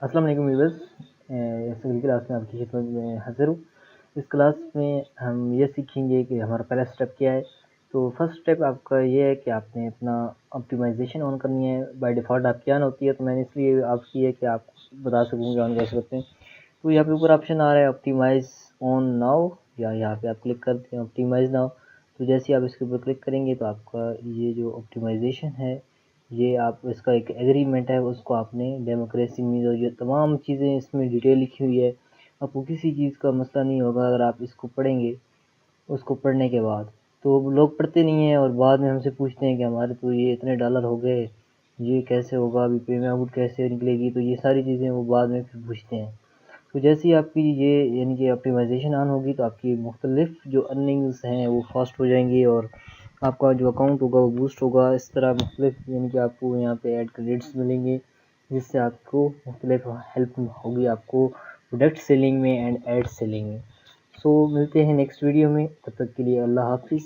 अस्सलाम वालेकुम व्यूअर्स, इस अगली क्लास में आपकी खिदमत में हाज़िर हूँ। इस क्लास में हम ये सीखेंगे कि हमारा पहला स्टेप क्या है। तो फर्स्ट स्टेप आपका ये है कि आपने अपना ऑप्टिमाइजेशन ऑन करनी है। बाय डिफ़ॉल्ट आपकी ऑन होती है, तो मैंने इसलिए आपकी है कि आपको बता सकूँ कि ऑन कैसे करते हैं। तो यहाँ पे ऊपर ऑप्शन आ रहा है ऑप्टिमाइज़ ऑन नाउ, या यहाँ पे आप क्लिक करते हैं ऑप्टिमाइज़ नाउ। तो जैसे ही आप इसके ऊपर क्लिक करेंगे तो आपका ये जो ऑप्टिमाइजेशन है, ये आप इसका एक एग्रीमेंट है, उसको आपने डेमोक्रेसी में जो ये तमाम चीज़ें इसमें डिटेल लिखी हुई है, आपको किसी चीज़ का मसला नहीं होगा अगर आप इसको पढ़ेंगे। उसको पढ़ने के बाद तो लोग पढ़ते नहीं हैं और बाद में हमसे पूछते हैं कि हमारे तो ये इतने डॉलर हो गए, ये कैसे होगा, अभी पेमेंट आउट कैसे निकलेगी। तो ये सारी चीज़ें वो बाद में फिर पूछते हैं। तो जैसे ही आपकी ये यानी कि ऑप्टिमाइजेशन ऑन होगी तो आपकी मुख्तलिफ जो अर्निंग्स हैं वो फास्ट हो जाएंगी और आपका जो अकाउंट होगा वो बूस्ट होगा। इस तरह मुख्तलिफ यानी कि आपको यहाँ पे ऐड क्रेडिट्स मिलेंगे, जिससे आपको मुख्तलिफ हेल्प होगी आपको प्रोडक्ट सेलिंग में एंड एड सेलिंग में। सो मिलते हैं नेक्स्ट वीडियो में, तब तक के लिए अल्लाह हाफिज़।